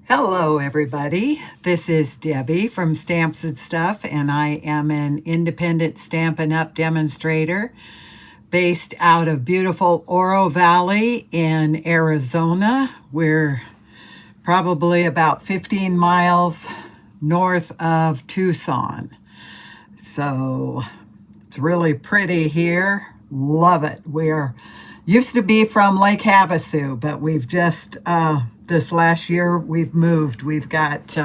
Hello everybody, this is Debbie from Stamps and Stuff, and I am an independent Stampin' Up demonstrator based out of beautiful Oro Valley in Arizona. We're probably about 15 miles north of Tucson. So it's really pretty here. Love it. We're used to be from Lake Havasu, but we've just this last year we've moved. We've got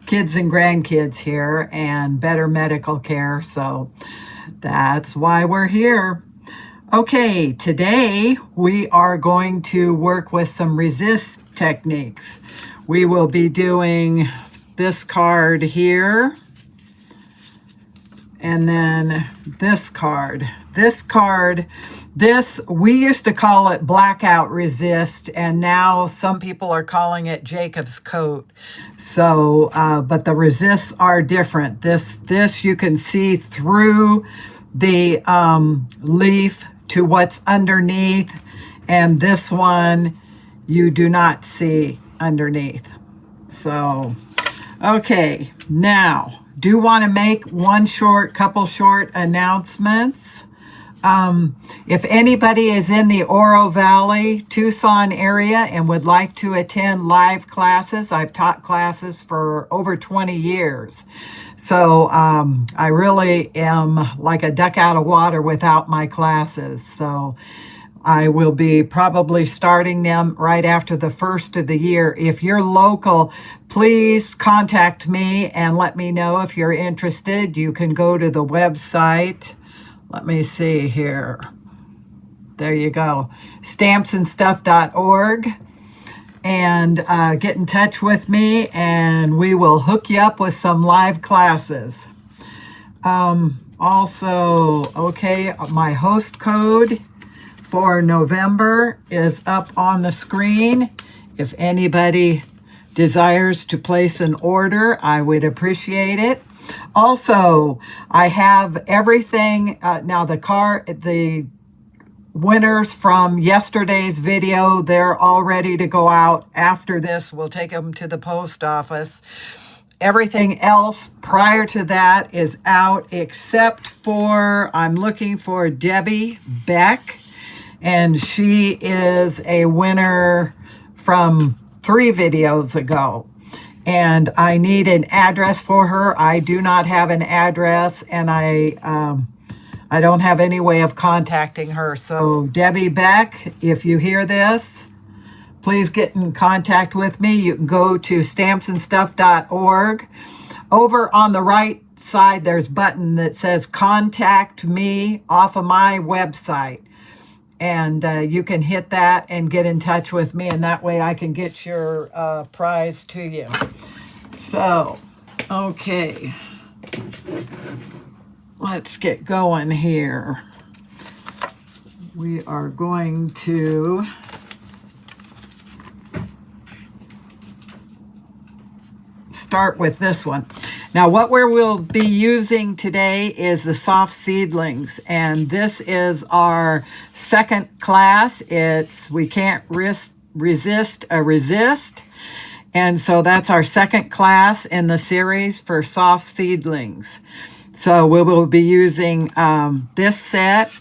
kids and grandkids here and better medical care, so that's why we're here. Okay, today we are going to work with some resist techniques. We will be doing this card here, and then this card. This, we used to call it blackout resist, and now some people are calling it Jacob's coat. So, but the resists are different. This you can see through the leaf to what's underneath, and this one you do not see underneath. So, okay, now, do want to make couple short announcements. If anybody is in the Oro Valley, Tucson area and would like to attend live classes, I've taught classes for over 20 years. So I really am like a duck out of water without my classes. So I will be probably starting them right after the first of the year. If you're local, please contact me and let me know if you're interested. You can go to the website. Let me see here. There you go. Stampsnstuff.org. And get in touch with me and we will hook you up with some live classes. Also, okay, my host code for November is up on the screen. If anybody desires to place an order, I would appreciate it. Also, I have everything, now the winners from yesterday's video, they're all ready to go out. After this, we'll take them to the post office. Everything else prior to that is out except for, I'm looking for Debbie Beck, and she is a winner from 3 videos ago. And I need an address for her. I do not have an address, and I don't have any way of contacting her. So Debbie Beck, if you hear this, please get in contact with me. You can go to stampsnstuff.org. Over on the right side, there's a button that says Contact Me off of my website. And you can hit that and get in touch with me, and that way I can get your prize to you. So, okay. Let's get going here. We are going to start with this one. Now, what we'll be using today is the Soft Seedlings, and this is our second class. It's We Can't Resist a Resist, and so that's our second class in the series for Soft Seedlings. So we will be using this set,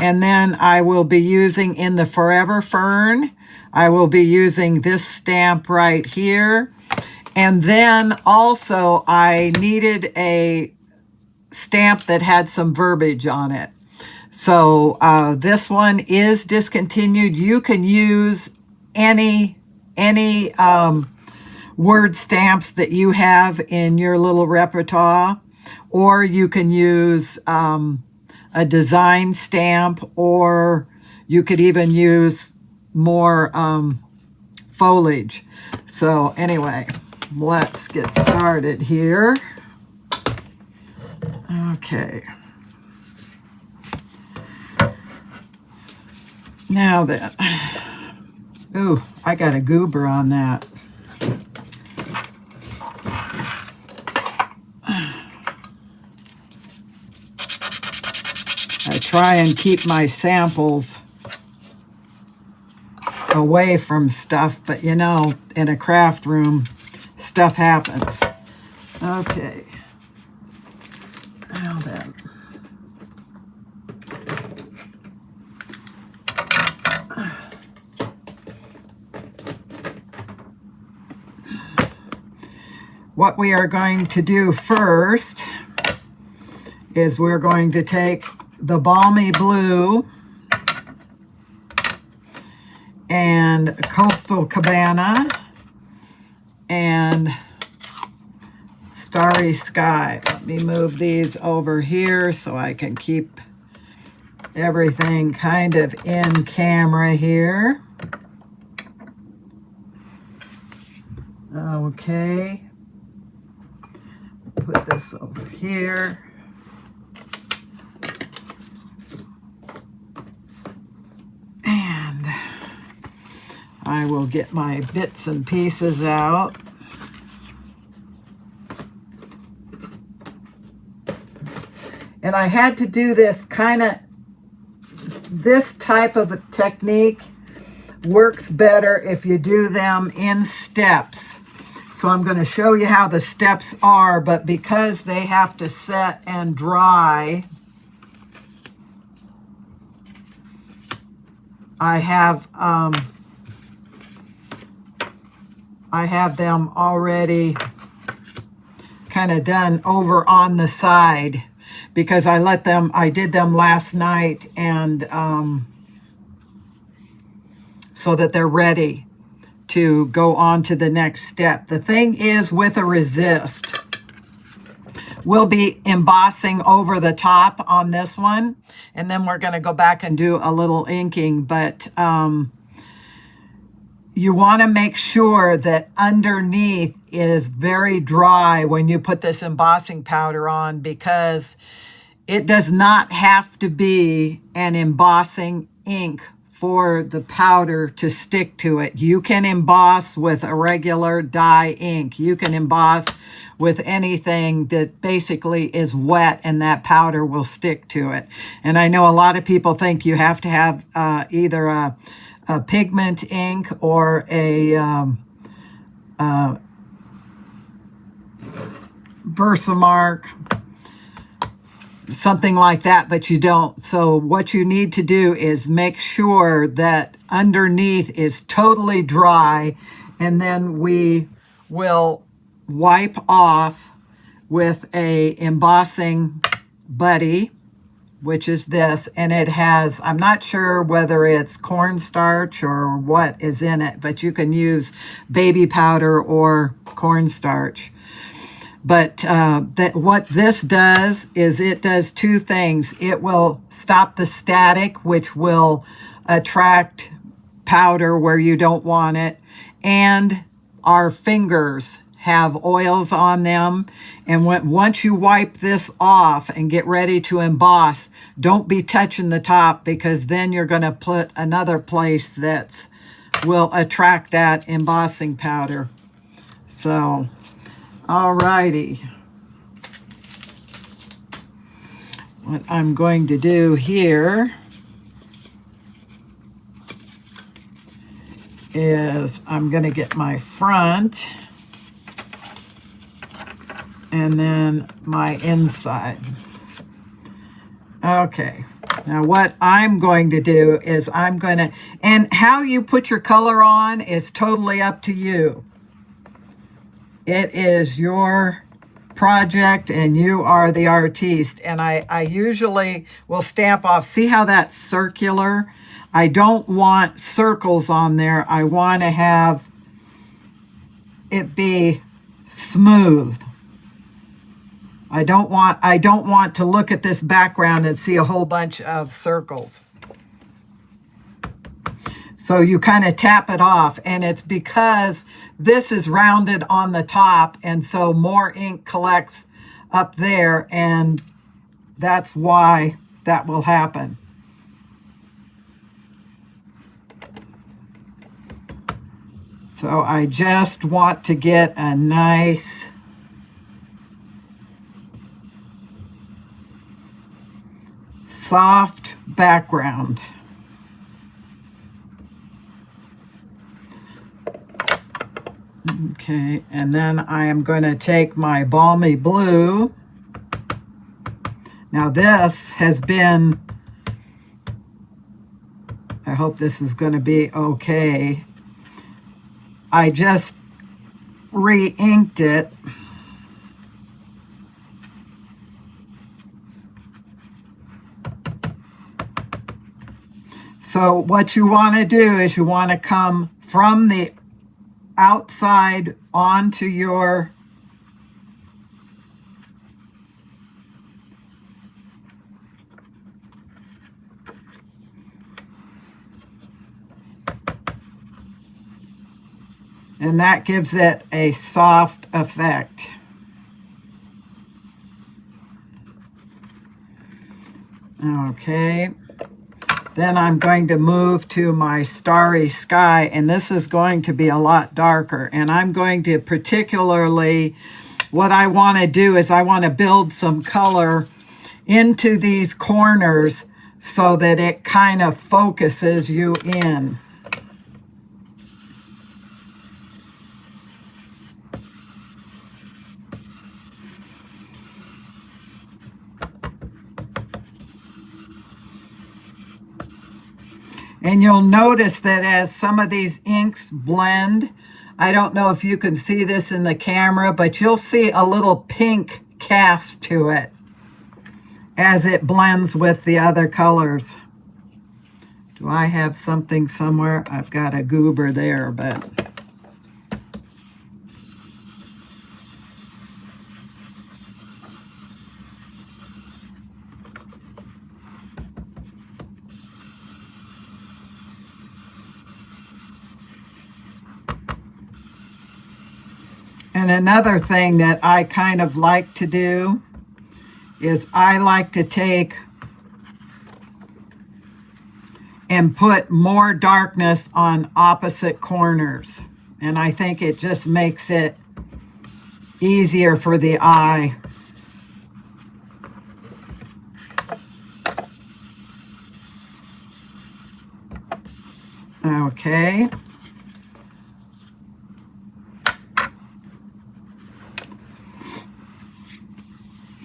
and then I will be using in the Forever Fern, I will be using this stamp right here. And then also I needed a stamp that had some verbiage on it. So this one is discontinued. You can use any word stamps that you have in your little repertoire, or you can use a design stamp, or you could even use more foliage. So anyway, let's get started here. Okay. Now then, ooh, I got a goober on that. I try and keep my samples away from stuff, but you know, in a craft room, stuff happens. Okay. Now then. What we are going to do first is we're going to take the Balmy Blue and Coastal Cabana and Starry Sky. Let me move these over here so I can keep everything kind of in camera here. Okay. Put this over here. And I will get my bits and pieces out. And I had to do this this type of a technique works better if you do them in steps. So I'm going to show you how the steps are, but because they have to set and dry, I have them already kind of done over on the side because I did them last night, and so that they're ready to go on to the next step. The thing is, with a resist, we'll be embossing over the top on this one, and then we're going to go back and do a little inking, but you want to make sure that underneath is very dry when you put this embossing powder on, because it does not have to be an embossing ink for the powder to stick to it. You can emboss with a regular dye ink. You can emboss with anything that basically is wet, and that powder will stick to it. And I know a lot of people think you have to have either a pigment ink or a Versamark, something like that, but you don't. So what you need to do is make sure that underneath is totally dry, and then we will wipe off with a embossing buddy, which is this, and it has, I'm not sure whether it's cornstarch or what is in it, but you can use baby powder or cornstarch. But what this does is it does two things. It will stop the static, which will attract powder where you don't want it. And our fingers have oils on them. And once you wipe this off and get ready to emboss, don't be touching the top, because then you're going to put another place that will attract that embossing powder. So, alrighty. What I'm going to do here is I'm going to get my front and then my inside. Okay. Now what I'm going to do is and how you put your color on is totally up to you. It is your project and you are the artiste. And I usually will stamp off. See how that's circular? I don't want circles on there. I want to have it be smooth. I don't want to look at this background and see a whole bunch of circles. So you kind of tap it off, and it's because this is rounded on the top, and so more ink collects up there, and that's why that will happen. So I just want to get a nice soft background. Okay, and then I am going to take my balmy blue. Now this has been, I hope this is going to be okay. I just re-inked it. So what you want to do is you want to come from the outside onto your and that gives it a soft effect. Okay. Then I'm going to move to my starry sky, and this is going to be a lot darker. And I'm going to particularly, what I want to do is I want to build some color into these corners so that it kind of focuses you in. And you'll notice that as some of these inks blend, I don't know if you can see this in the camera, but you'll see a little pink cast to it as it blends with the other colors. Do I have something somewhere? I've got a goober there, but... And another thing that I kind of like to do is I like to take and put more darkness on opposite corners. And I think it just makes it easier for the eye. Okay.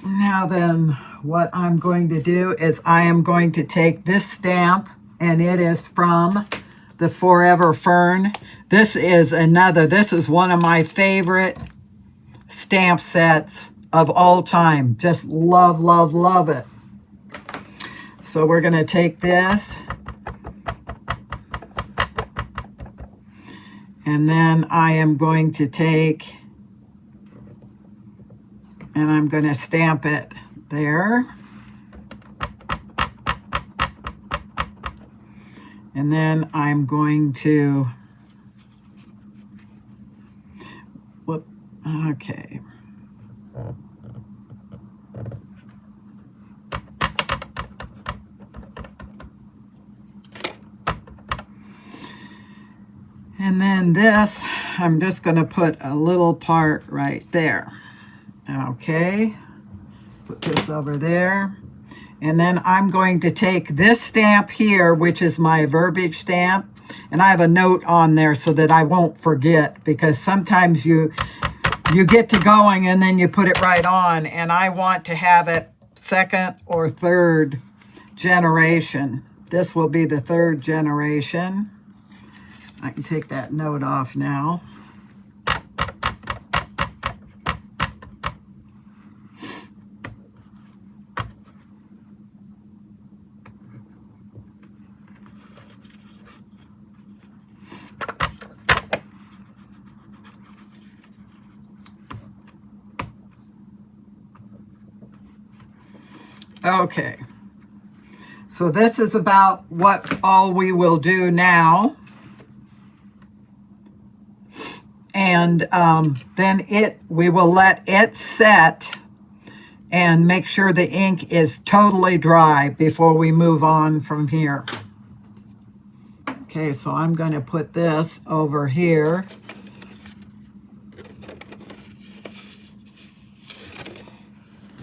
Now then, what I'm going to do is I am going to take this stamp, and it is from the Forever Fern. This is one of my favorite stamp sets of all time. Just love, love, love it. So we're going to take this, and then I am going to take, and I'm going to stamp it there. And then I'm going to, whoop, okay. And then this, I'm just going to put a little part right there. Okay, put this over there. And then I'm going to take this stamp here, which is my verbiage stamp, and I have a note on there so that I won't forget, because sometimes you get to going and then you put it right on, and I want to have it second or third generation. This will be the third generation. I can take that note off now. Okay, so this is about what all we will do now. And then we will let it set and make sure the ink is totally dry before we move on from here. Okay, so I'm going to put this over here.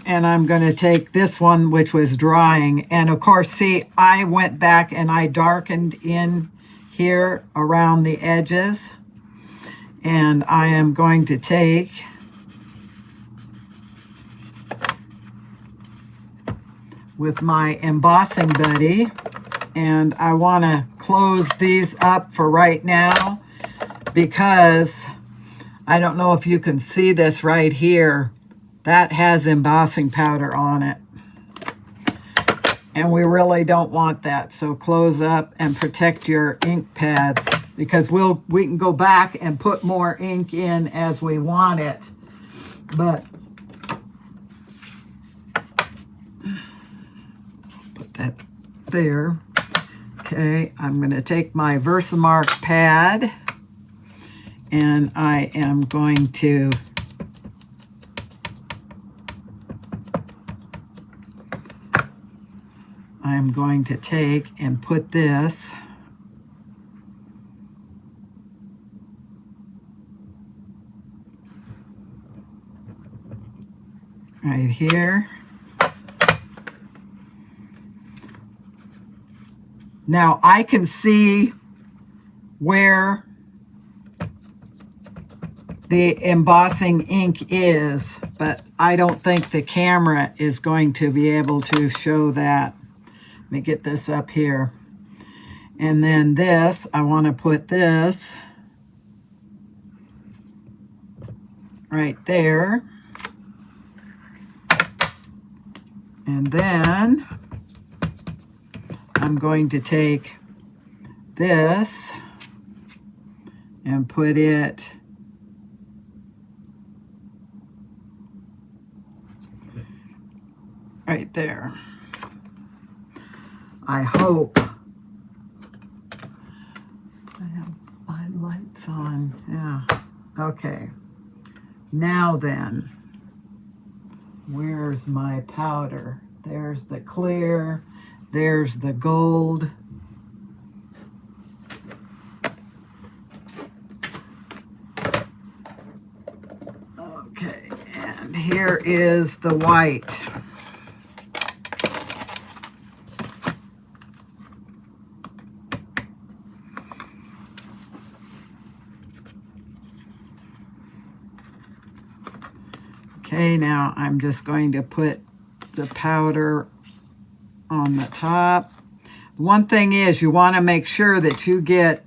And I'm going to take this one, which was drying. And of course, see, I went back and I darkened in here around the edges. And I am going to take with my embossing buddy, and I want to close these up for right now because I don't know if you can see this right here. That has embossing powder on it. And we really don't want that. So close up and protect your ink pads because we can go back and put more ink in as we want it. But put that there. Okay, I'm going to take my Versamark pad and I am going to take and put this right here. Now I can see where the embossing ink is, but I don't think the camera is going to be able to show that. Let me get this up here. And then this, I want to put this right there. And then I'm going to take this and put it right there. I hope I have my lights on. Yeah. Okay. Now then, where's my powder? There's the clear. There's the gold. Okay, and here is the white. Okay, now I'm just going to put the powder on the top. One thing is you want to make sure that you get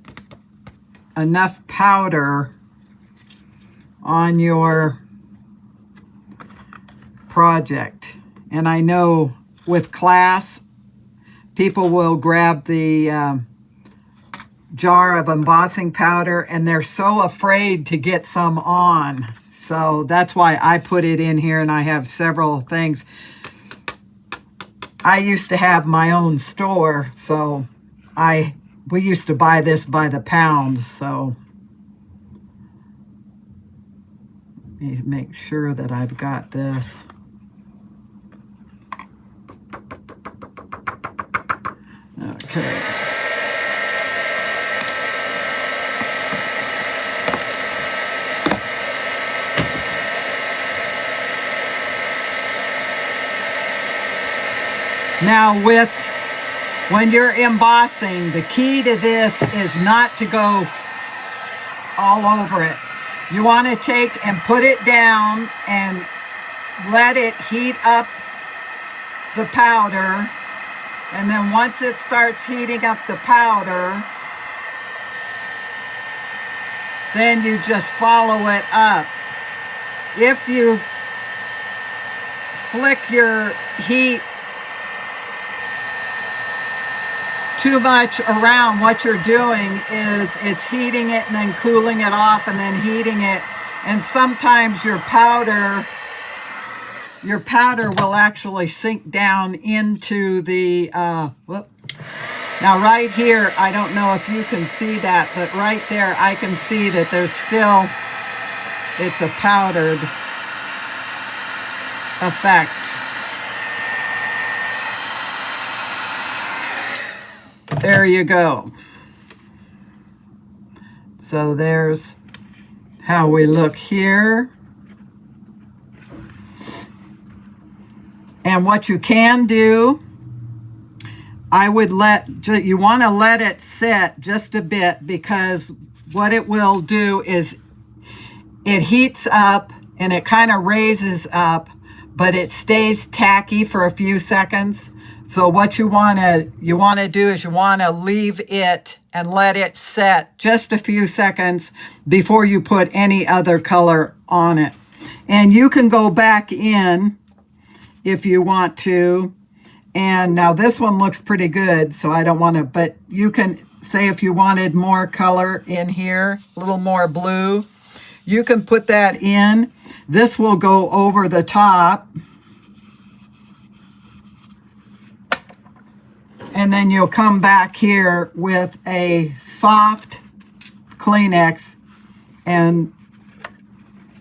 enough powder on your project. And I know with class, people will grab the jar of embossing powder and they're so afraid to get some on. So that's why I put it in here, and I have several things. I used to have my own store, so we used to buy this by the pound. So let me make sure that I've got this. Okay. Now when you're embossing, the key to this is not to go all over it. You want to take and put it down and let it heat up the powder. And then once it starts heating up the powder, then you just follow it up. If you flick your heat too much around, what you're doing is it's heating it and then cooling it off and then heating it. And sometimes your powder will actually sink down into the, Now right here, I don't know if you can see that, but right there I can see that there's still, it's a powdered effect. There you go. So there's how we look here. And what you can do, I would you want to let it sit just a bit, because what it will do is it heats up and it kind of raises up, but it stays tacky for a few seconds. So what you want to do is you want to leave it and let it set just a few seconds before you put any other color on it. And you can go back in if you want to. And now this one looks pretty good, so I don't want to, but you can say if you wanted more color in here, a little more blue, you can put that in. This will go over the top. And then you'll come back here with a soft Kleenex and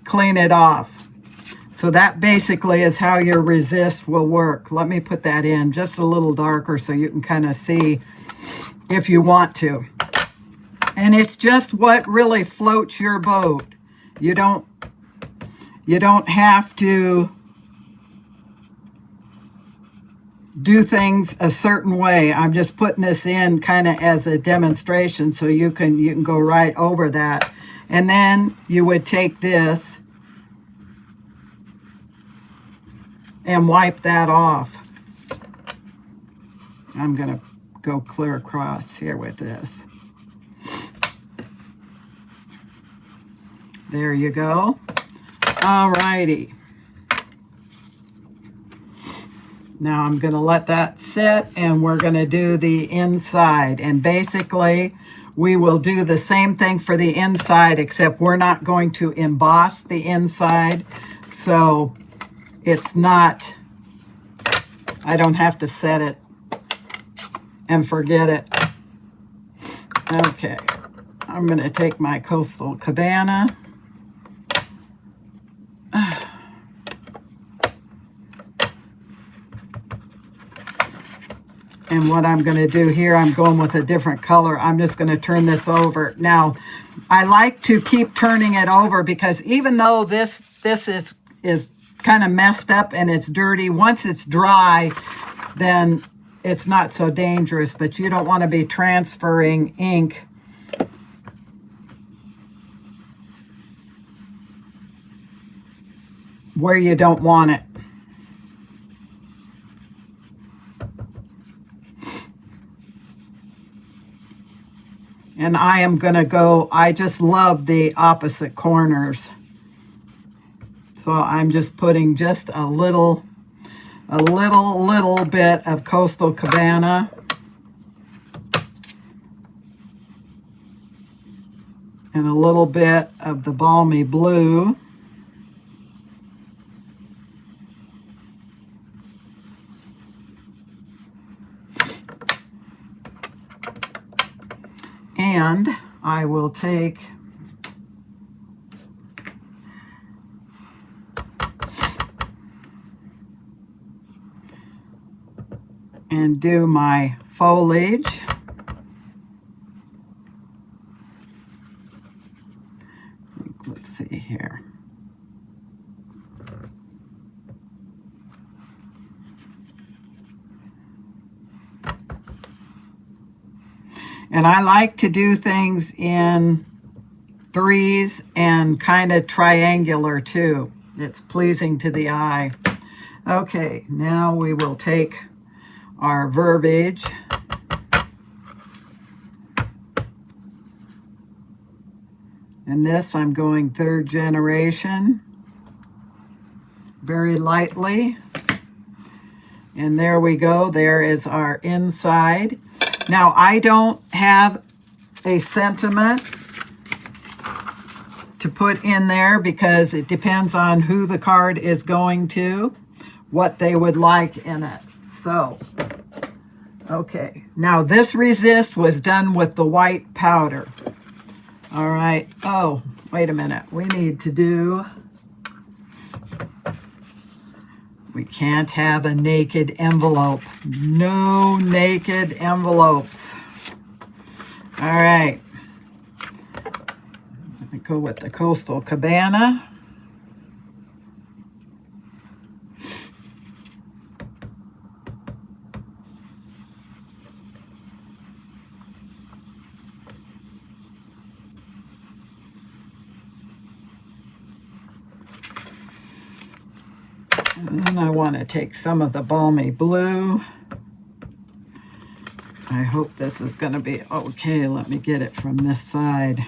clean it off. So that basically is how your resist will work. Let me put that in just a little darker so you can kind of see if you want to. And it's just what really floats your boat. You don't have to do things a certain way. I'm just putting this in kind of as a demonstration so you can go right over that. And then you would take this and wipe that off. I'm going to go clear across here with this. There you go. All righty. Now I'm going to let that sit and we're going to do the inside. And basically we will do the same thing for the inside, except we're not going to emboss the inside. So it's not, I don't have to set it and forget it. Okay, I'm going to take my Coastal Cabana. And what I'm going to do here, I'm going with a different color. I'm just going to turn this over. Now, I like to keep turning it over because even though this is kind of messed up and it's dirty, once it's dry, then it's not so dangerous. But you don't want to be transferring ink where you don't want it. And I am going to go, I just love the opposite corners. So I'm just putting just a little bit of Coastal Cabana. And a little bit of the Balmy Blue. And I will take and do my foliage. Let's see here. And I like to do things in threes and kind of triangular too. It's pleasing to the eye. Okay, now we will take our verbiage. And this I'm going 3rd generation. Very lightly. And there we go. There is our inside. Now, I don't have a sentiment to put in there because it depends on who the card is going to, what they would like in it. So, okay. Now, this resist was done with the white powder. All right. Oh, wait a minute. We need to do... We can't have a naked envelope. No naked envelopes. All right. I'm going to go with the Coastal Cabana. And I want to take some of the balmy blue. I hope this is going to be okay. Let me get it from this side.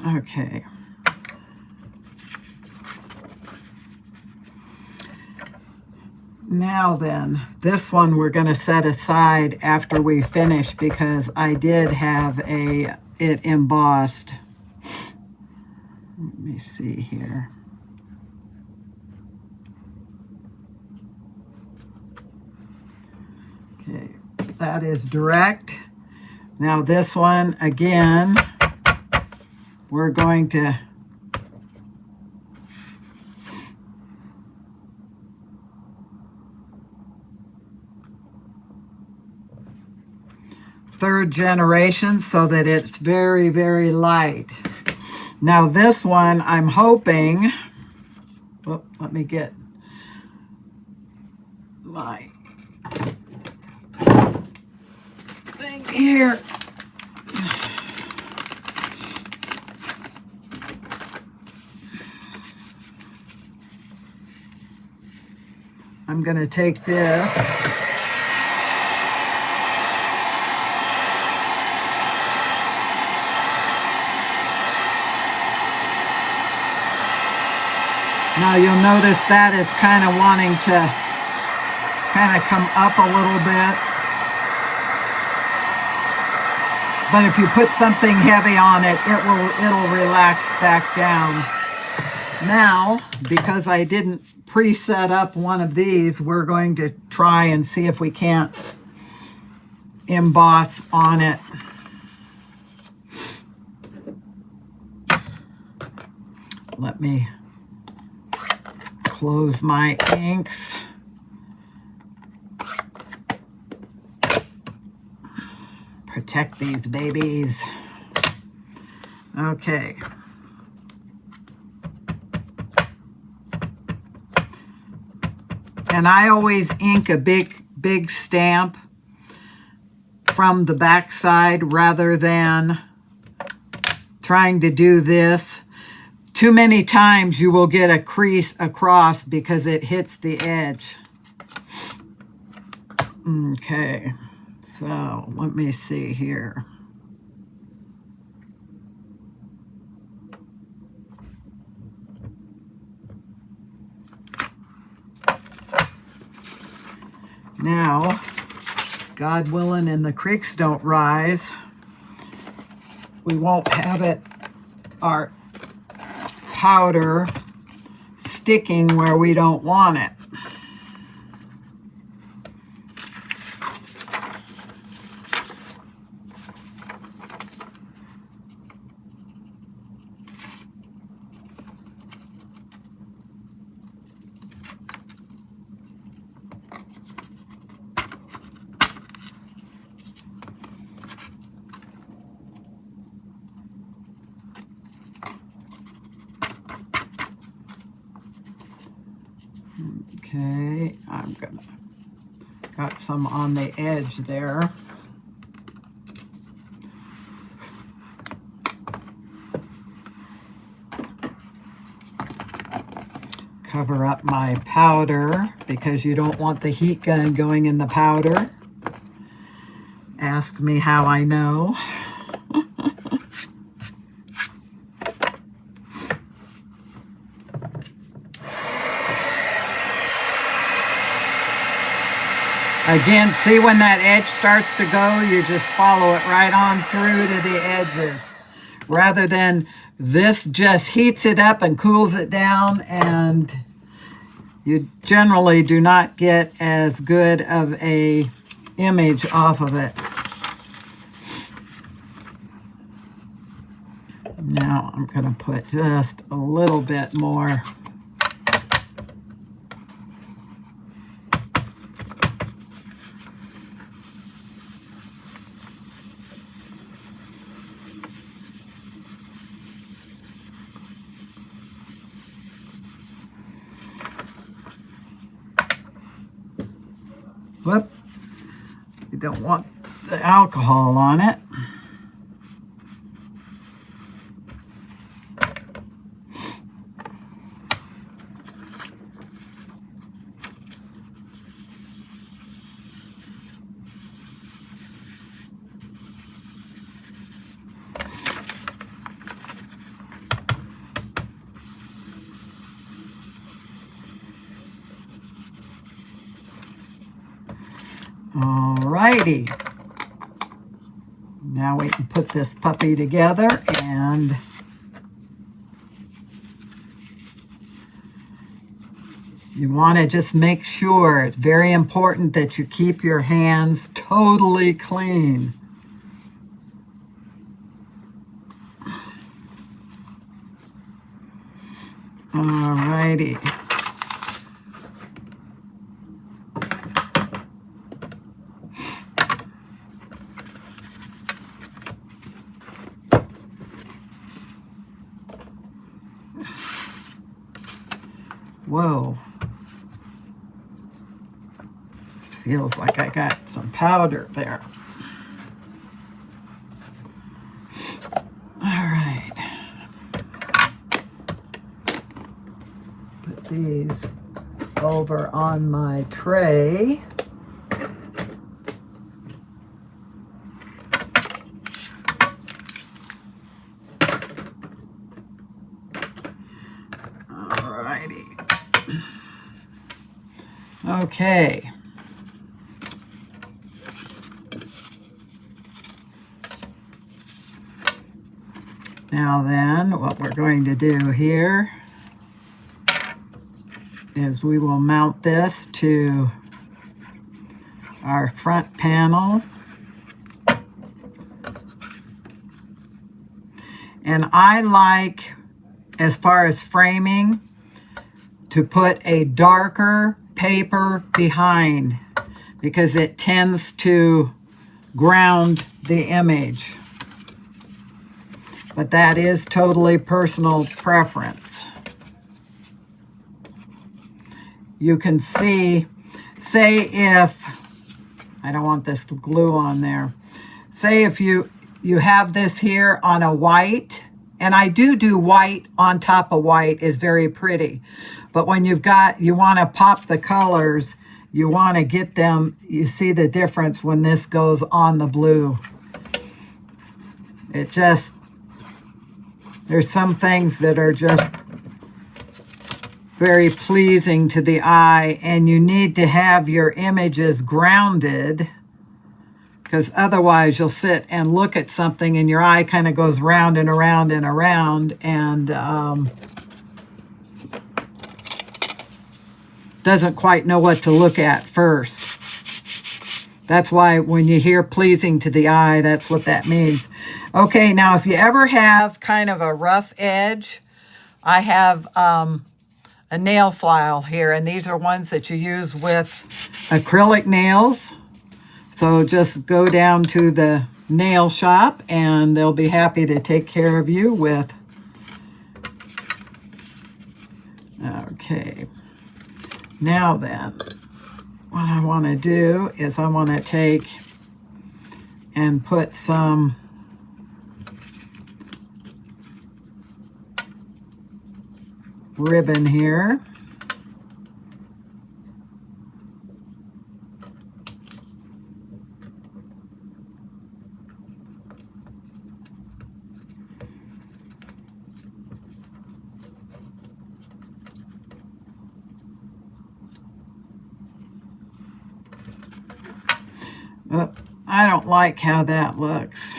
Okay. Now then, this one we're going to set aside after we finish because I did have it embossed. Let me see here. Okay, that is direct. Now this one, again, we're going to third generation so that it's very, very light. Now this one, I'm hoping, let me get my thing here. I'm going to take this. Now you'll notice that is kind of wanting to kind of come up a little bit. But if you put something heavy on it, it'll relax back down. Now, because I didn't pre-set up one of these, we're going to try and see if we can't emboss on it. Let me close my inks. Protect these babies. Okay. And I always ink a big stamp from the back side rather than trying to do this. Too many times you will get a crease across because it hits the edge. Okay, so let me see here. Now, God willing and the creeks don't rise, we won't have our powder sticking where we don't want it. Okay, got some on the edge there. Cover up my powder because you don't want the heat gun going in the powder. Ask me how I know. Again, see when that edge starts to go, you just follow it right on through to the edges. Rather than this just heats it up and cools it down, and you generally do not get as good of a image off of it. Now I'm going to put just a little bit more. Whoop. You don't want the alcohol on it. Alrighty. Now we can put this puppy together, and you want to just make sure, it's very important that you keep your hands totally clean. Alrighty. Whoa. It feels like I got some powder there. All right. Put these over on my tray. Okay. Now then, what we're going to do here is we will mount this to our front panel. And I like, as far as framing, to put a darker paper behind because it tends to ground the image. But that is totally personal preference. You can see, say if, I don't want this glue on there. Say if you have this here on a white, and I do white on top of white is very pretty. But when you want to pop the colors, you want to get them, you see the difference when this goes on the blue. It just, there's some things that are just very pleasing to the eye, and you need to have your images grounded, because otherwise you'll sit and look at something and your eye kind of goes round and around and around, and doesn't quite know what to look at first. That's why when you hear pleasing to the eye, that's what that means. Okay, now if you ever have kind of a rough edge, I have a nail file here, and these are ones that you use with acrylic nails. So just go down to the nail shop and they'll be happy to take care of you with. Okay. Now then, what I want to do is I want to take and put some ribbon here. I don't like how that looks.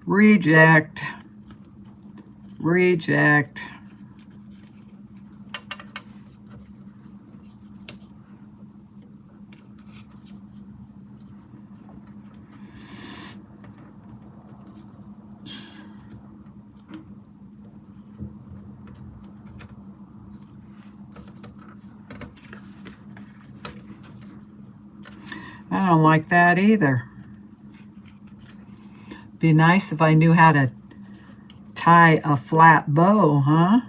Reject. Reject. I don't like that either. Be nice if I knew how to tie a flat bow, huh?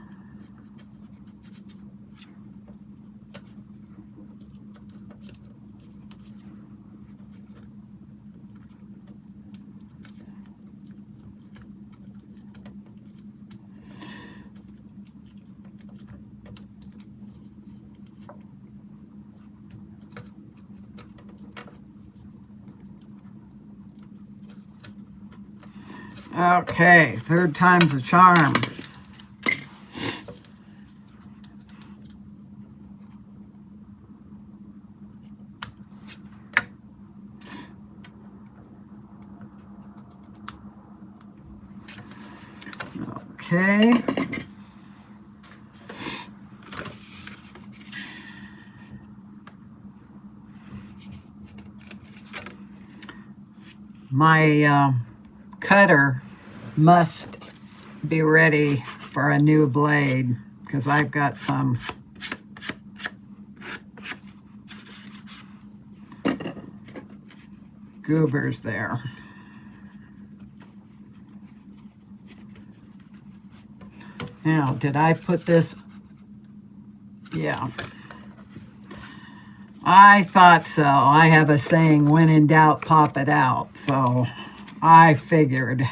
Okay, third time's a charm. Okay. My cutter must be ready for a new blade because I've got some goobers there. Now, did I put this? Yeah. I thought so. I have a saying, when in doubt, pop it out. So I figured.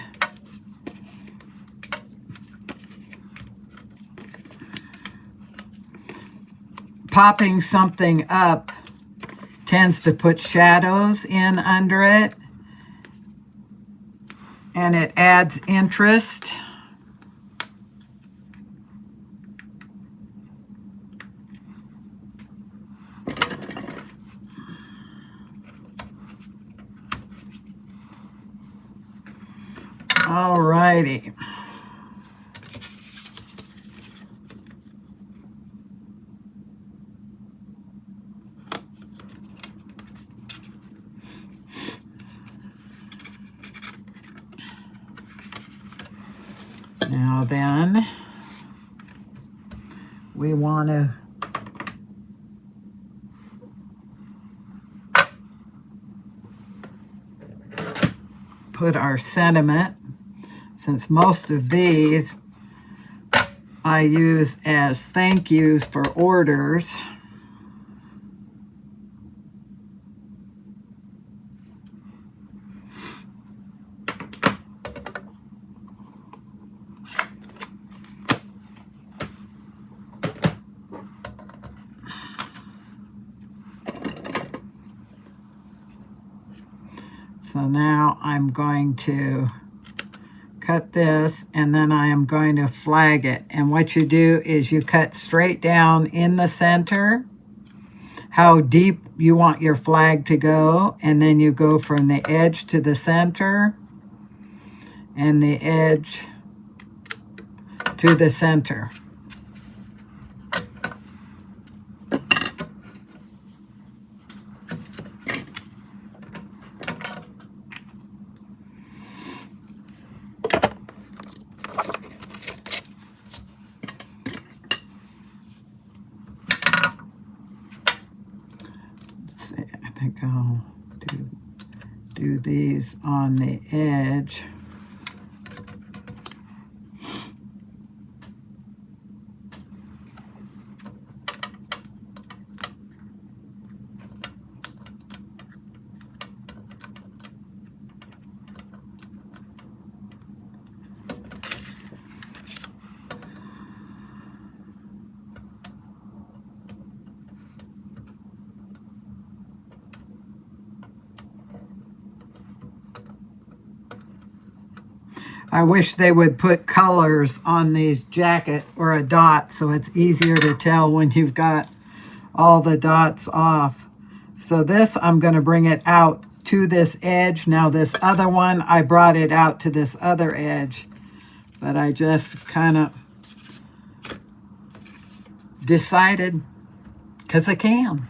Popping something up tends to put shadows in under it, and it adds interest. All righty. Now then, we want to put our sentiment, since most of these I use as thank yous for orders. So now I'm going to cut this, and then I am going to flag it. And what you do is you cut straight down in the center, how deep you want your flag to go, and then you go from the edge to the center, and the edge to the center. I think I'll do these on the edge. I wish they would put colors on these jacket or a dot so it's easier to tell when you've got all the dots off. So this, I'm going to bring it out to this edge. Now this other one, I brought it out to this other edge, but I just kind of decided because I can.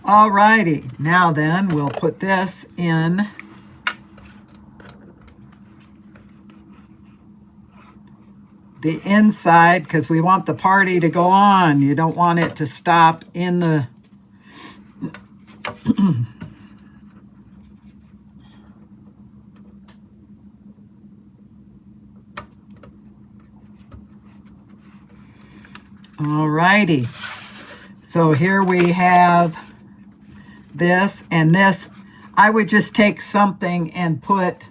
All righty, now then we'll put this in the inside because we want the party to go on. You don't want it to stop in the all righty. So here we have this, and this I would just take something and put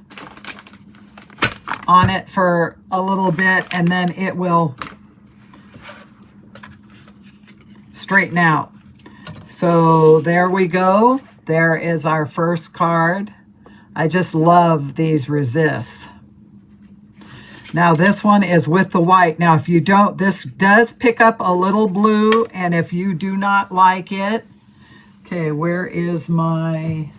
on it for a little bit, and then it will straighten out. So there we go. There is our first card. I just love these resists. Now this one is with the white. Now if you don't, this does pick up a little blue, and if you do not like it, okay, where is my...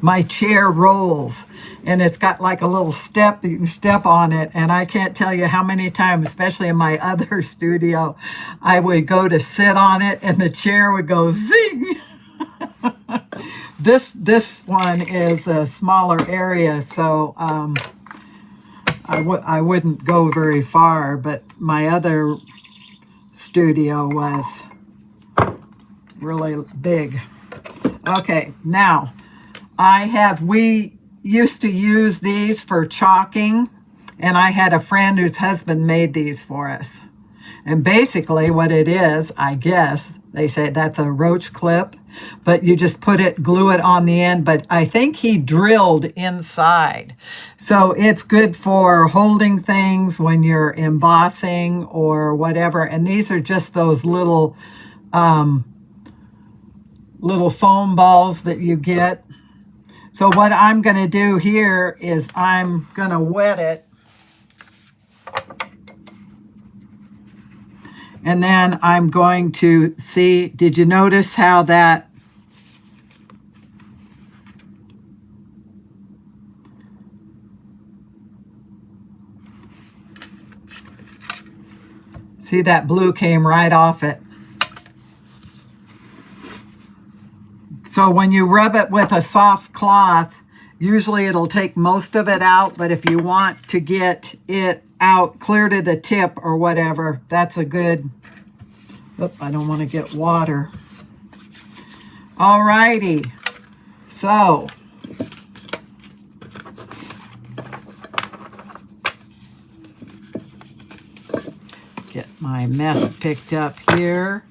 my chair rolls, and it's got like a little step, you can step on it, and I can't tell you how many times, especially in my other studio, I would go to sit on it and the chair would go zing. This one is a smaller area, so I wouldn't go very far, but my other studio was really big. Okay, now we used to use these for chalking, and I had a friend whose husband made these for us. And basically what it is, I guess, they say that's a roach clip, but you just glue it on the end, but I think he drilled inside. So it's good for holding things when you're embossing or whatever. And these are just those little foam balls that you get. So what I'm going to do here is I'm going to wet it. And then I'm going to see, did you notice how that see that blue came right off it? So when you rub it with a soft cloth, usually it'll take most of it out, but if you want to get it out clear to the tip or whatever, that's a good... Oops, I don't want to get water. All righty. So, get my mess picked up here.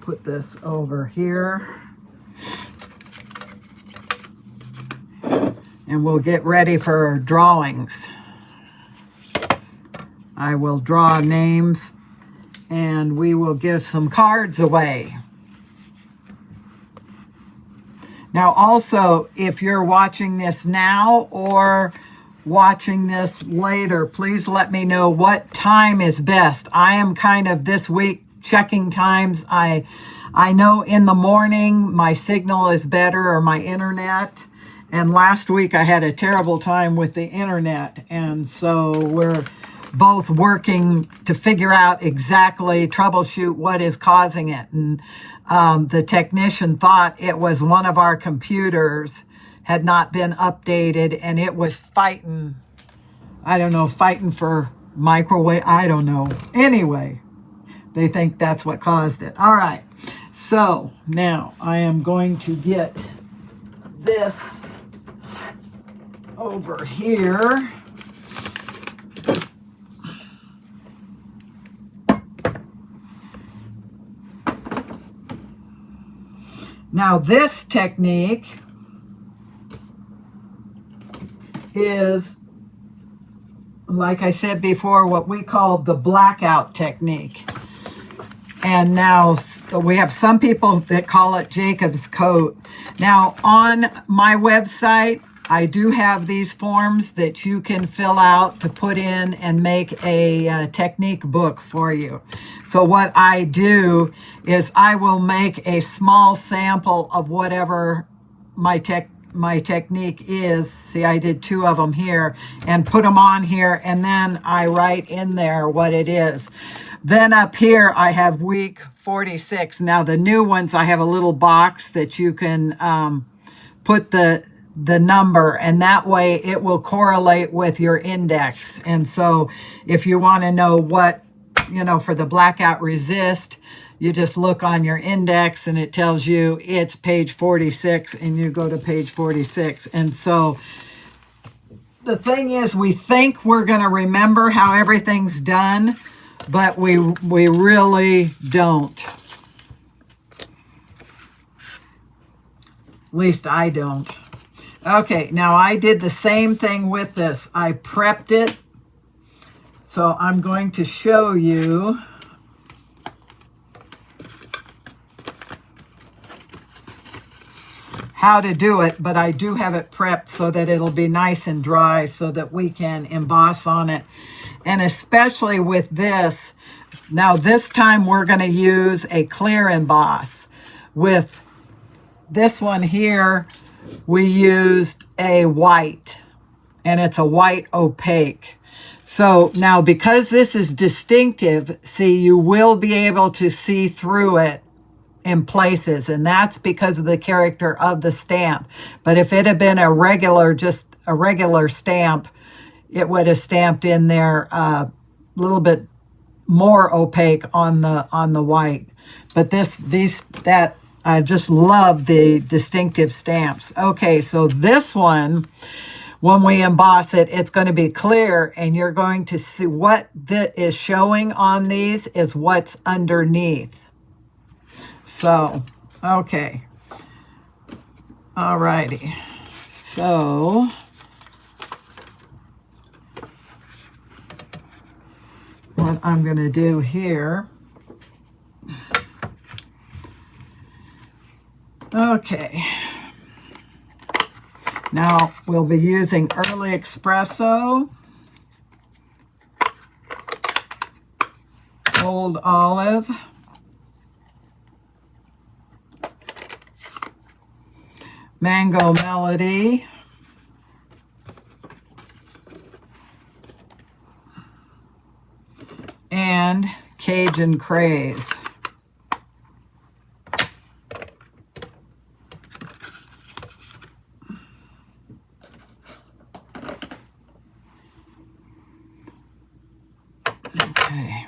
Put this over here. And we'll get ready for drawings. I will draw names, and we will give some cards away. Now also, if you're watching this now or watching this later, please let me know what time is best. I am kind of this week checking times. I know in the morning my signal is better, or my internet. And last week I had a terrible time with the internet, and so we're both working to figure out exactly, troubleshoot what is causing it. And the technician thought it was one of our computers had not been updated, and it was fighting, I don't know, fighting for microwave, I don't know. Anyway, they think that's what caused it. All right, so now I am going to get this over here. Now this technique is, like I said before, what we call the blackout technique. And now we have some people that call it Jacob's coat. Now on my website, I do have these forms that you can fill out to put in and make a technique book for you. So what I do is I will make a small sample of whatever my technique is. See, I did 2 of them here, and put them on here, and then I write in there what it is. Then up here I have week 46. Now the new ones, I have a little box that you can put the number, and that way it will correlate with your index. And so if you want to know what, for the blackout resist, you just look on your index and it tells you it's page 46, and you go to page 46. And so the thing is, we think we're going to remember how everything's done, but we really don't. At least I don't. Okay, now I did the same thing with this. I prepped it So I'm going to show you how to do it, but I do have it prepped so that it'll be nice and dry so that we can emboss on it. And especially with this, now this time we're going to use a clear emboss. With this one here, we used a white, and it's a white opaque. So now because this is distinctive, see, you will be able to see through it in places, and that's because of the character of the stamp. But if it had been a regular, just a regular stamp, it would have stamped in there a little bit more opaque on the white. But that I just love the distinctive stamps. Okay, so this one, when we emboss it, it's going to be clear, and you're going to see what that is showing on these is what's underneath. So, okay. All righty. So, what I'm going to do here. Okay. Now, we'll be using Early Espresso, Old Olive, Mango Melody, and Cajun Craze. Okay.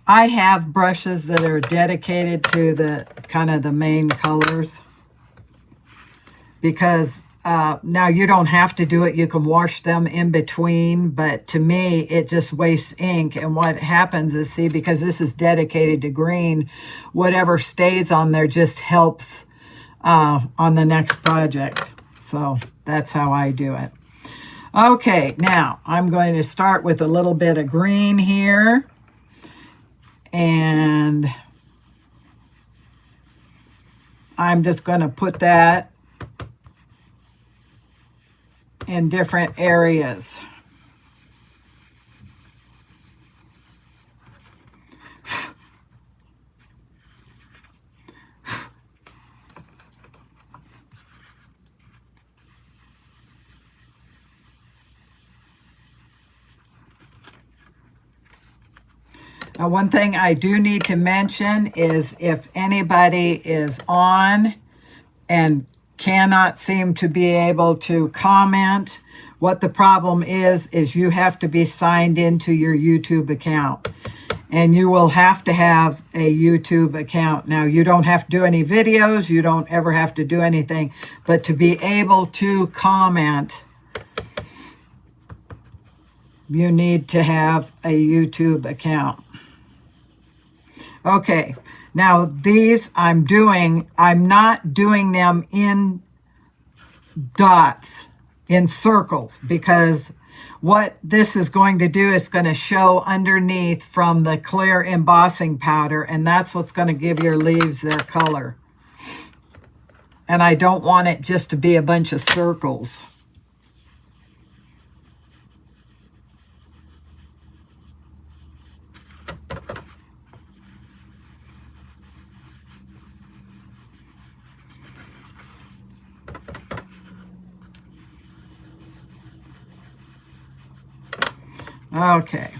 I have brushes that are dedicated to the kind of the main colors, because now you don't have to do it. You can wash them in between, but to me, it just wastes ink. And what happens is, see, because this is dedicated to green, whatever stays on there just helps on the next project. So that's how I do it. Okay, now I'm going to start with a little bit of green here. And I'm just going to put that in different areas. Now, one thing I do need to mention is if anybody is on and cannot seem to be able to comment, what the problem is you have to be signed into your YouTube account. And you will have to have a YouTube account. Now, you don't have to do any videos. You don't ever have to do anything. But to be able to comment, you need to have a YouTube account. Okay, now these I'm not doing them in dots, in circles, because what this is going to do is going to show underneath from the clear embossing powder, and that's what's going to give your leaves their color. And I don't want it just to be a bunch of circles. Okay,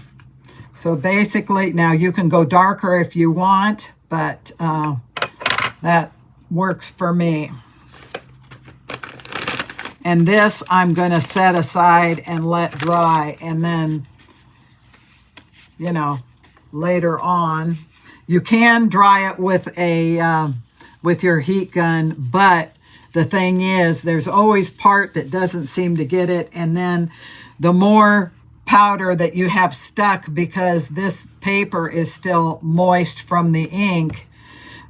so basically, now you can go darker if you want, but that works for me. And this I'm going to set aside and let dry, and then, you know, later on, you can dry it with a with your heat gun, but the thing is, there's always part that doesn't seem to get it, and then the more powder that you have stuck, because this paper is still moist from the ink,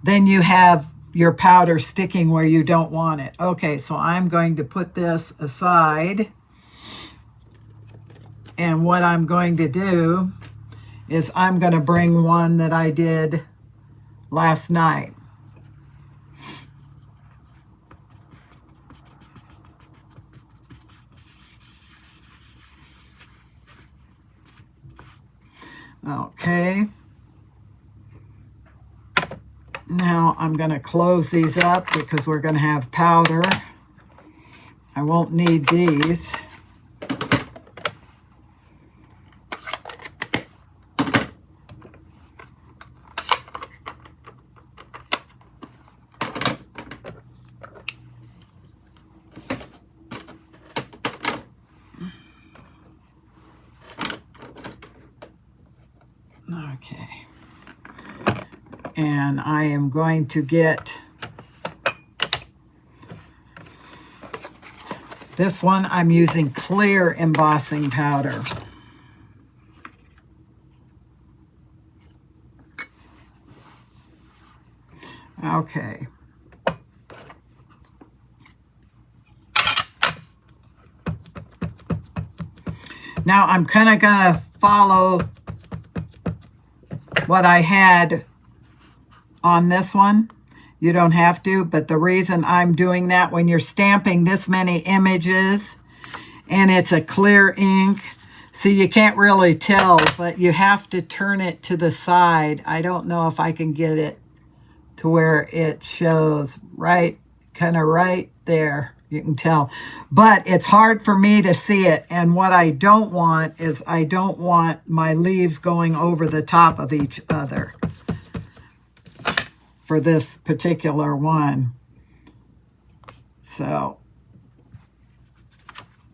then you have your powder sticking where you don't want it. Okay, so I'm going to put this aside. And what I'm going to do is I'm going to bring one that I did last night. Okay. Now I'm going to close these up because we're going to have powder. I won't need these. Okay. And I am going to get this one. I'm using clear embossing powder. Okay. Now I'm kind of going to follow what I had on this one. You don't have to, but the reason I'm doing that, when you're stamping this many images and it's a clear ink, see, you can't really tell, but you have to turn it to the side. I don't know if I can get it to where it shows right, kind of right there. You can tell, but it's hard for me to see it. And what I don't want is I don't want my leaves going over the top of each other for this particular one. So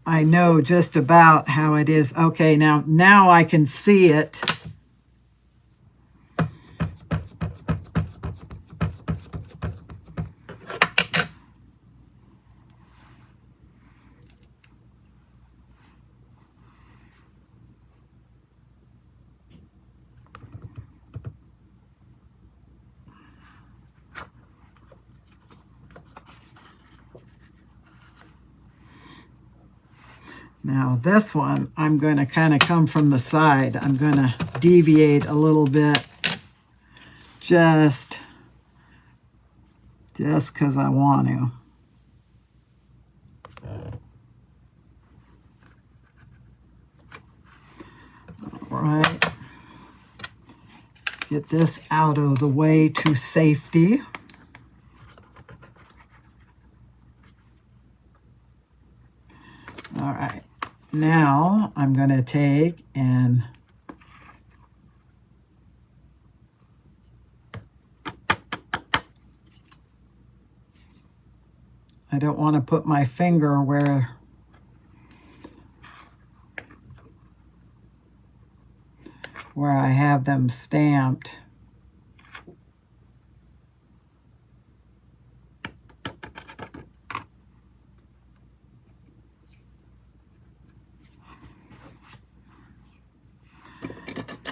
I know just about how it is. Okay, now I can see it. Now this one, I'm going to kind of come from the side. I'm going to deviate a little bit just because I want to. All right. Get this out of the way to safety. All right. Now I'm going to take and I don't want to put my finger where I have them stamped.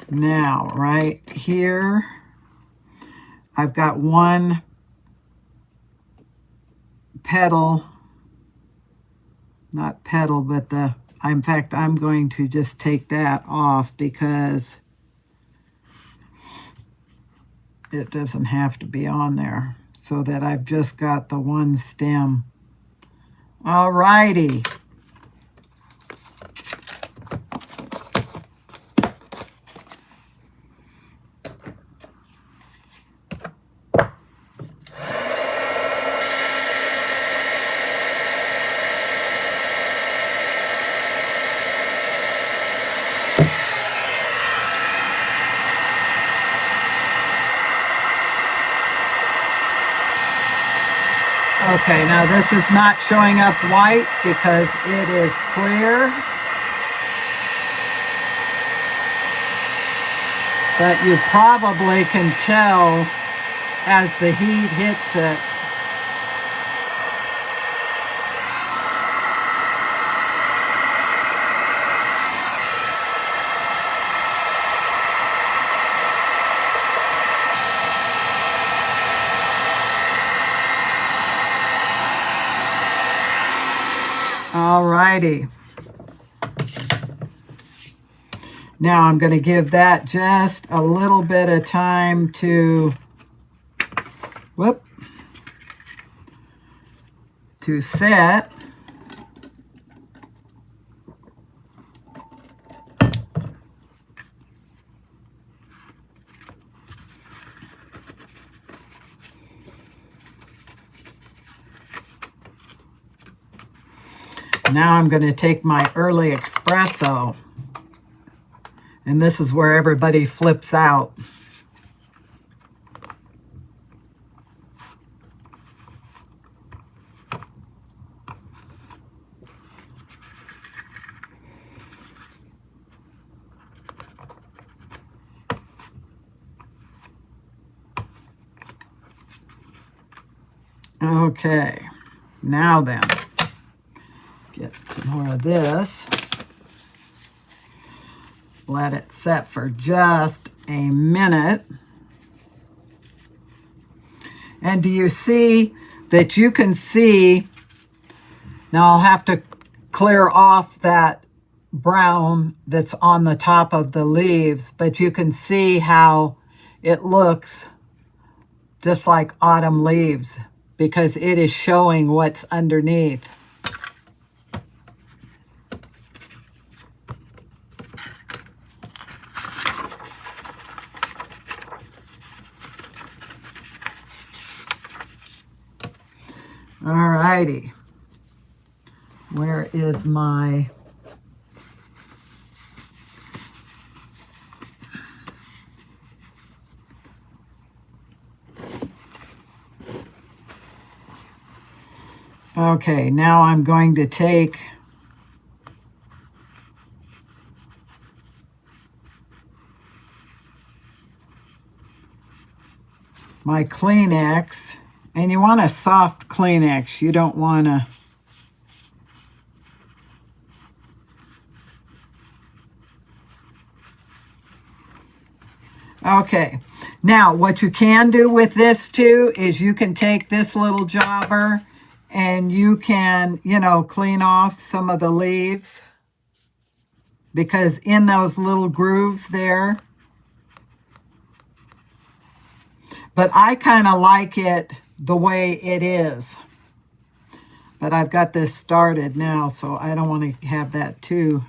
Now, right here, I've got one petal, not petal, but in fact, I'm going to just take that off because it doesn't have to be on there, so that I've just got the one stem. All righty. Okay, now this is not showing up white because it is clear. But you probably can tell as the heat hits it. All righty. Now I'm going to give that just a little bit of time to, to set. Now I'm going to take my early espresso, and this is where everybody flips out. Okay, now then. Get some more of this. Let it set for just a minute. And do you see that you can see, now I'll have to clear off that brown that's on the top of the leaves, but you can see how it looks just like autumn leaves because it is showing what's underneath. Alrighty, where is my, okay, now I'm going to take my Kleenex. And you want a soft Kleenex. You don't want to... Okay. Now, what you can do with this, too, is you can take this little jobber and you can, you know, clean off some of the leaves. Because in those little grooves there... But I kind of like it the way it is. But I've got this started now, so I don't want to have that too.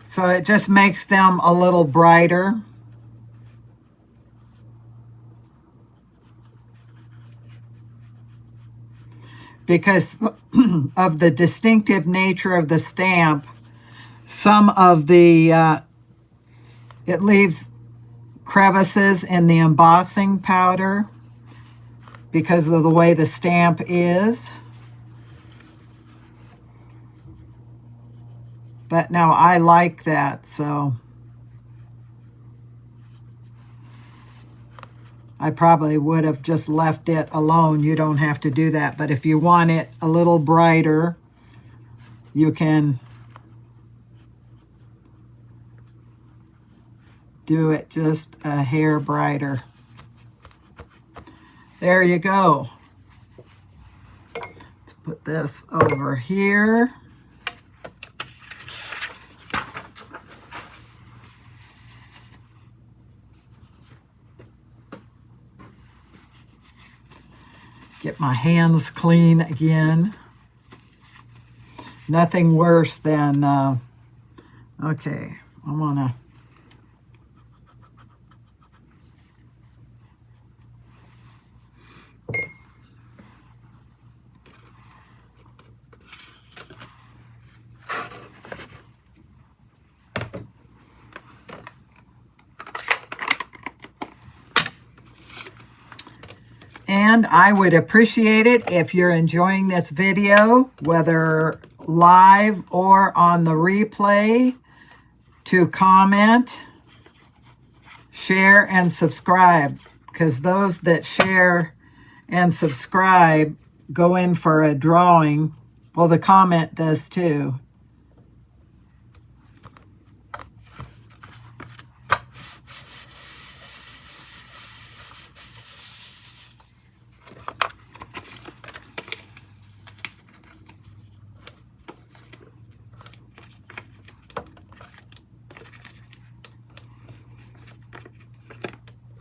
So it just makes them a little brighter. Because of the distinctive nature of the stamp, some of the, it leaves crevices in the embossing powder because of the way the stamp is. But now I like that, so I probably would have just left it alone. You don't have to do that. But if you want it a little brighter, you can do it just a hair brighter. There you go. Let's put this over here. Get my hands clean again. Nothing worse than, okay, I want to, and I would appreciate it if you're enjoying this video, whether live or on the replay, to comment, share, and subscribe, because those that share and subscribe go in for a drawing Well, the comment does too.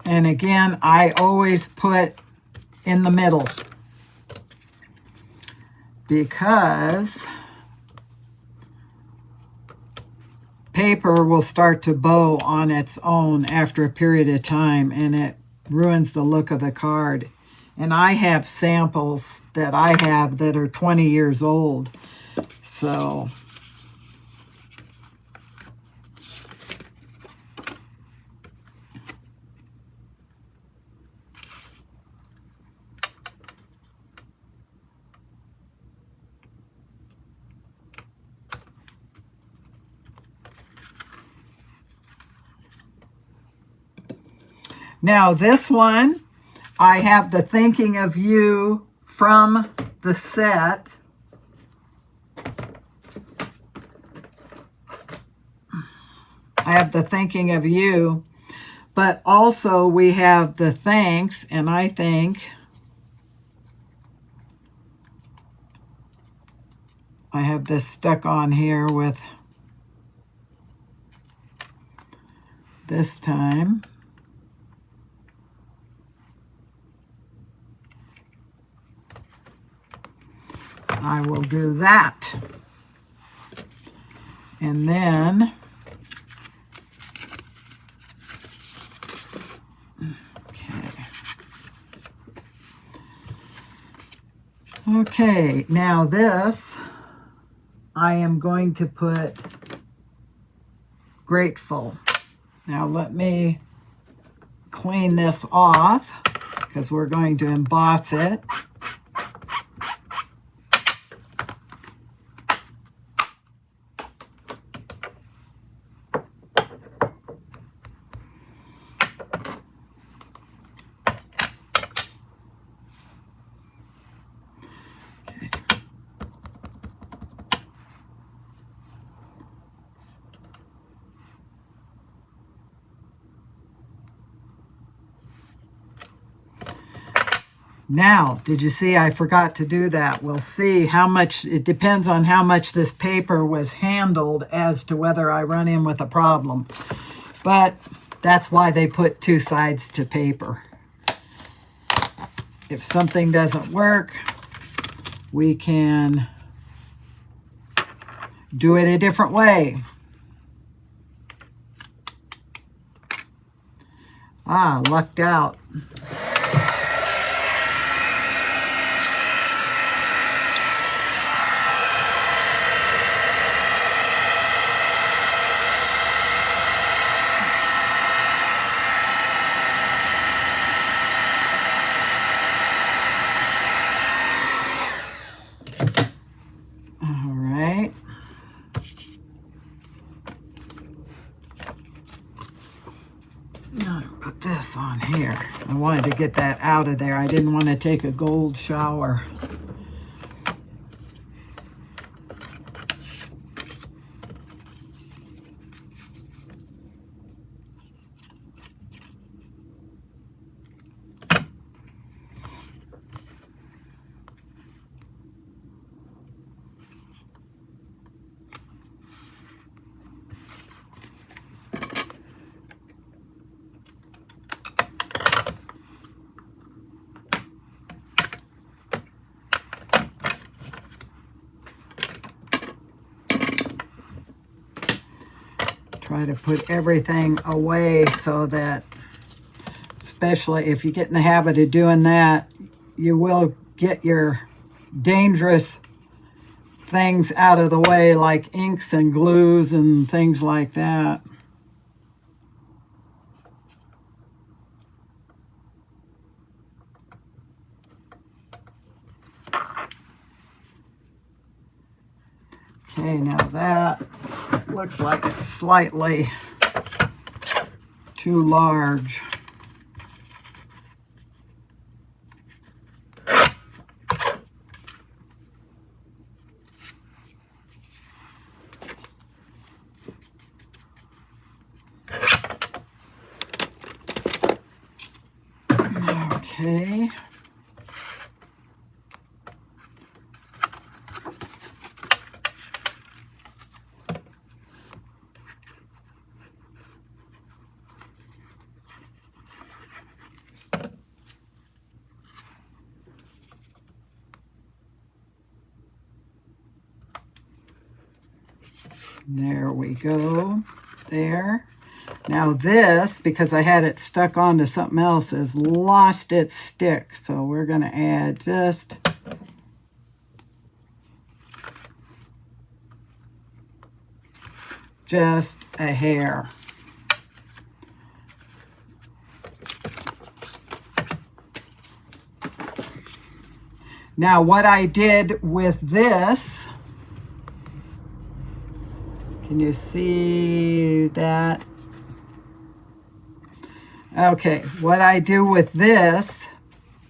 And again, I always put in the middle because paper will start to bow on its own after a period of time, and it ruins the look of the card. And I have samples that I have that are 20 years old. So now this one, I have the Thinking of You from the set. I have the Thinking of You, but also we have the Thanks, and I think I have this stuck on here with this time. I will do that. And then okay, now this I am going to put Grateful. Now let me clean this off because we're going to emboss it. Now, did you see I forgot to do that? We'll see how much, it depends on how much this paper was handled as to whether I run in with a problem. But that's why they put two sides to paper. If something doesn't work, we can do it a different way. Ah, lucked out. On here. I wanted to get that out of there. I didn't want to take a gold shower. Try to put everything away so that, especially if you get in the habit of doing that, you will get your dangerous things out of the way, like inks and glues and things like that. Okay, now that looks like it's slightly too large. Okay. There we go. There. Now this, because I had it stuck onto something else, has lost its stick. So we're going to add just a hair. Now what I did with this, can you see that? Okay, what I do with this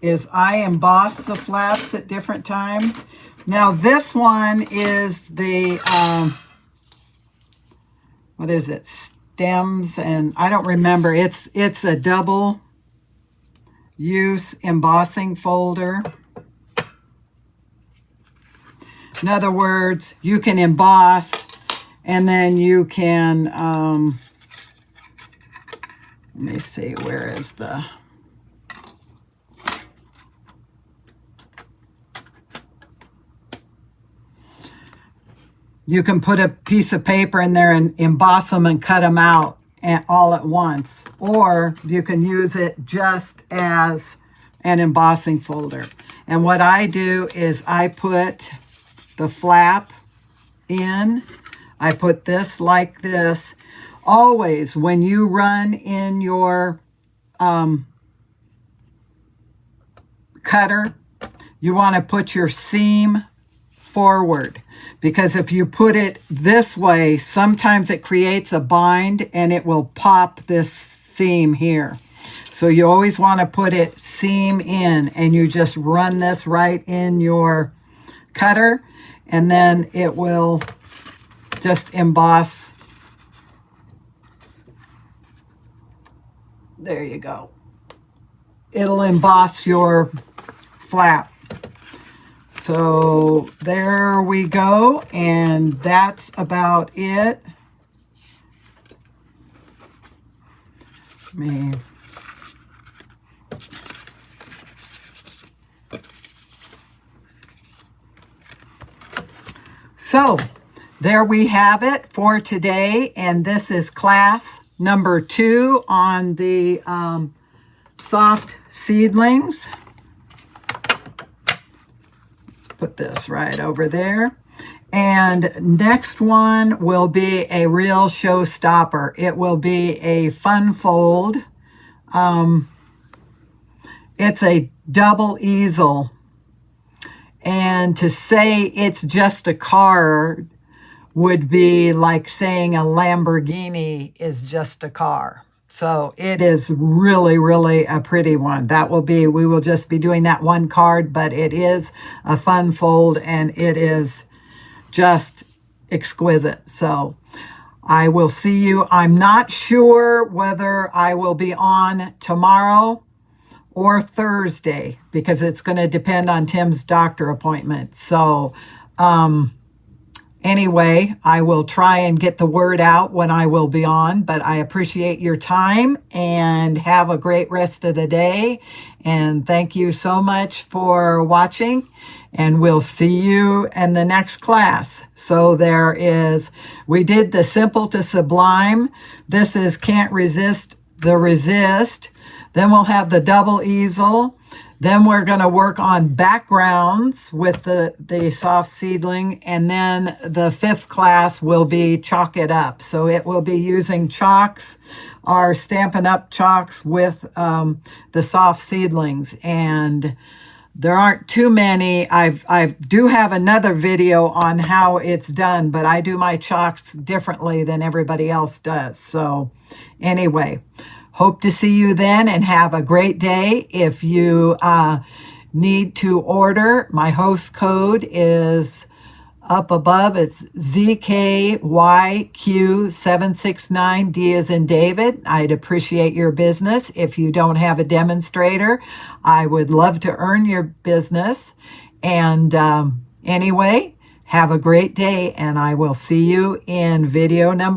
is I emboss the flaps at different times. Now this one is the, what is it, stems, and I don't remember. It's a double use embossing folder. In other words, you can emboss and then you can, let me see, where is the, you can put a piece of paper in there and emboss them and cut them out all at once. Or you can use it just as an embossing folder. And what I do is I put the flap in. I put this like this. Always, when you run in your cutter, you want to put your seam forward, because if you put it this way, sometimes it creates a bind and it will pop this seam here. So you always want to put it seam in, and you just run this right in your cutter, and then it will just emboss. There you go. It'll emboss your flap. So there we go, and that's about it. So there we have it for today, and this is class number 2 on the Soft Seedlings. Put this right over there. And next one will be a real showstopper. It will be a fun fold. It's a double easel. And to say it's just a car would be like saying a Lamborghini is just a car. So it is really, really a pretty one. That will be, we will just be doing that one card, but it is a fun fold and it is just exquisite. So I will see you. I'm not sure whether I will be on tomorrow or Thursday, because it's going to depend on Tim's doctor appointment. So anyway, I will try and get the word out when I will be on, but I appreciate your time and have a great rest of the day. And thank you so much for watching, and we'll see you in the next class. So we did the Simple to Sublime. This is Can't Resist the Resist. Then we'll have the double easel. Then we're going to work on backgrounds with the soft seedling. And then the 5th class will be Chalk It Up. So it will be using chalks, our Stampin' Up chalks, with the soft seedlings. And there aren't too many. I do have another video on how it's done, but I do my chalks differently than everybody else does. So anyway, hope to see you then, and have a great day. If you need to order, my host code is Up above, it's ZKYQ769D as in David. I'd appreciate your business. If you don't have a demonstrator, I would love to earn your business. And anyway, have a great day, and I will see you in video number